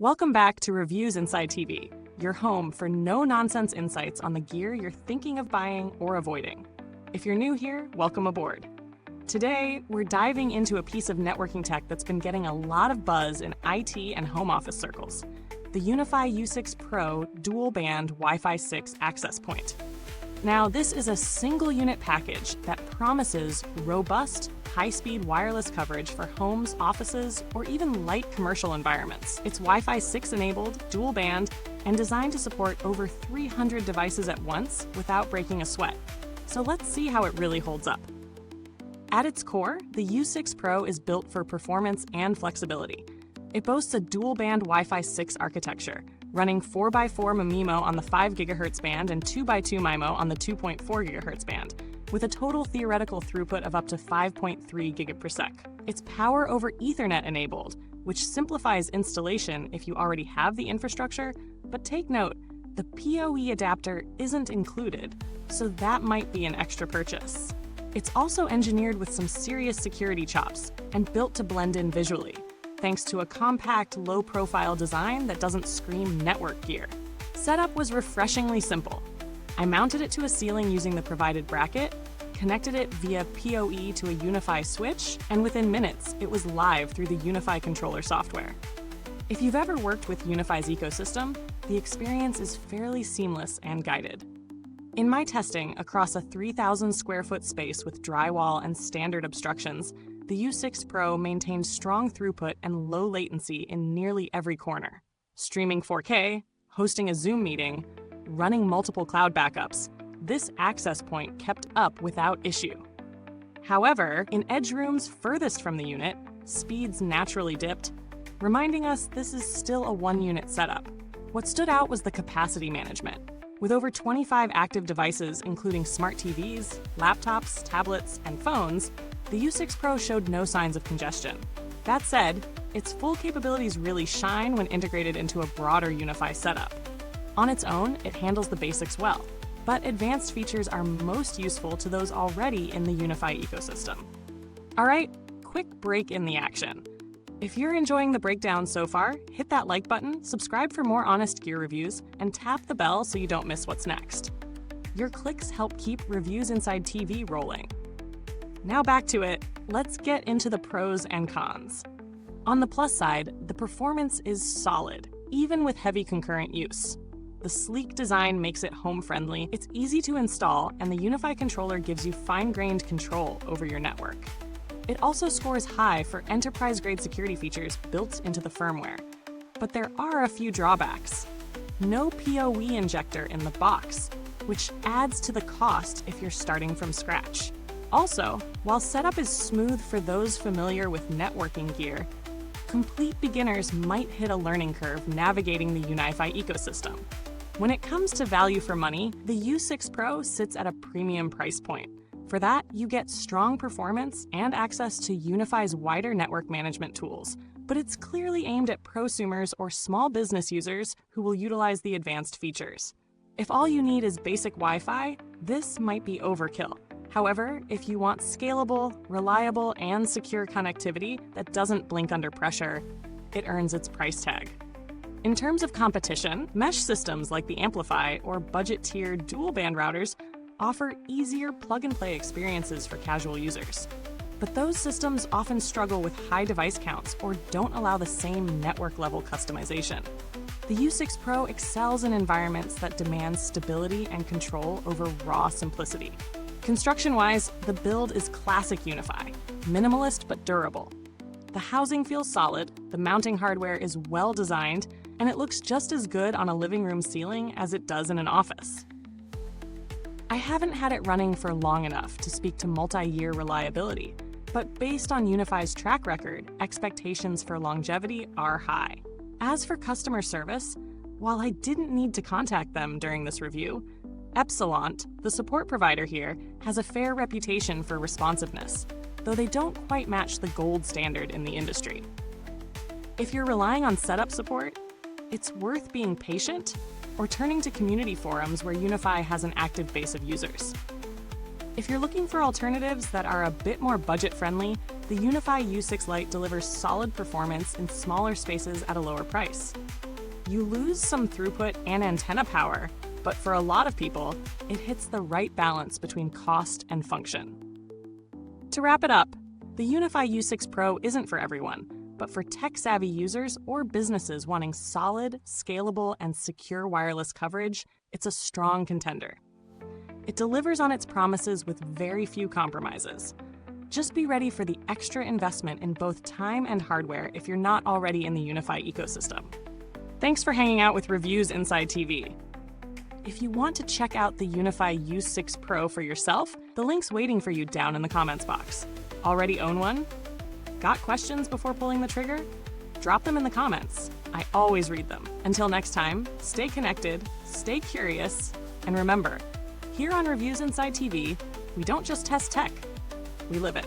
Welcome back to Reviews Inside TV, your home for no-nonsense insights on the gear you're thinking of buying or avoiding. If you're new here, welcome aboard. Today, we're diving into a piece of networking tech that's been getting a lot of buzz in IT and home office circles, the UniFi U6 Pro dual-band Wi-Fi 6 access point. Now, this is a single-unit package that promises robust, high-speed wireless coverage for homes, offices, or even light commercial environments. It's Wi-Fi 6 enabled, dual-band, and designed to support over 300 devices at once without breaking a sweat. So let's see how it really holds up. At its core, the U6 Pro is built for performance and flexibility. It boasts a dual-band Wi-Fi 6 architecture, running 4x4 MIMO on the 5 GHz band and 2x2 MIMO on the 2.4 GHz band, with a total theoretical throughput of up to 5.3 Gbps. It's Power over Ethernet enabled, which simplifies installation if you already have the infrastructure, but take note, the PoE adapter isn't included, so that might be an extra purchase. It's also engineered with some serious security chops and built to blend in visually, thanks to a compact, low-profile design that doesn't scream network gear. Setup was refreshingly simple. I mounted it to a ceiling using the provided bracket, connected it via PoE to a UniFi switch, and within minutes, it was live through the UniFi controller software. If you've ever worked with UniFi's ecosystem, the experience is fairly seamless and guided. In my testing across a 3,000 square foot space with drywall and standard obstructions, the U6 Pro maintained strong throughput and low latency in nearly every corner. Streaming 4K, hosting a Zoom meeting, running multiple cloud backups, this access point kept up without issue. However, in edge rooms furthest from the unit, speeds naturally dipped, reminding us this is still a one-unit setup. What stood out was the capacity management. With over 25 active devices, including smart TVs, laptops, tablets, and phones, the U6 Pro showed no signs of congestion. That said, its full capabilities really shine when integrated into a broader UniFi setup. On its own, it handles the basics well, but advanced features are most useful to those already in the UniFi ecosystem. All right, quick break in the action. If you're enjoying the breakdown so far, hit that like button, subscribe for more honest gear reviews, and tap the bell so you don't miss what's next. Your clicks help keep Reviews Inside TV rolling. Now back to it, let's get into the pros and cons. On the plus side, the performance is solid, even with heavy concurrent use. The sleek design makes it home-friendly, it's easy to install, and the UniFi controller gives you fine-grained control over your network. It also scores high for enterprise-grade security features built into the firmware. But there are a few drawbacks. No PoE injector in the box, which adds to the cost if you're starting from scratch. Also, while setup is smooth for those familiar with networking gear, complete beginners might hit a learning curve navigating the UniFi ecosystem. When it comes to value for money, the U6 Pro sits at a premium price point. For that, you get strong performance and access to UniFi's wider network management tools, but it's clearly aimed at prosumers or small business users who will utilize the advanced features. If all you need is basic Wi-Fi, this might be overkill. However, if you want scalable, reliable, and secure connectivity that doesn't blink under pressure, it earns its price tag. In terms of competition, mesh systems like the Amplify or budget-tiered dual-band routers offer easier plug-and-play experiences for casual users. But those systems often struggle with high device counts or don't allow the same network-level customization. The U6 Pro excels in environments that demand stability and control over raw simplicity. Construction-wise, the build is classic UniFi, minimalist but durable. The housing feels solid, the mounting hardware is well designed, and it looks just as good on a living room ceiling as it does in an office. I haven't had it running for long enough to speak to multi-year reliability, but based on UniFi's track record, expectations for longevity are high. As for customer service, while I didn't need to contact them during this review, Epsilon, the support provider here, has a fair reputation for responsiveness, though they don't quite match the gold standard in the industry. If you're relying on setup support, it's worth being patient or turning to community forums where UniFi has an active base of users. If you're looking for alternatives that are a bit more budget-friendly, the UniFi U6 Lite delivers solid performance in smaller spaces at a lower price. You lose some throughput and antenna power, but for a lot of people, it hits the right balance between cost and function. To wrap it up, the UniFi U6 Pro isn't for everyone, but for tech-savvy users or businesses wanting solid, scalable, and secure wireless coverage, it's a strong contender. It delivers on its promises with very few compromises. Just be ready for the extra investment in both time and hardware if you're not already in the UniFi ecosystem. Thanks for hanging out with Reviews Inside TV. If you want to check out the UniFi U6 Pro for yourself, the link's waiting for you down in the comments box. Already own one? Got questions before pulling the trigger? Drop them in the comments. I always read them. Until next time, stay connected, stay curious, and remember, here on Reviews Inside TV, we don't just test tech, we live it.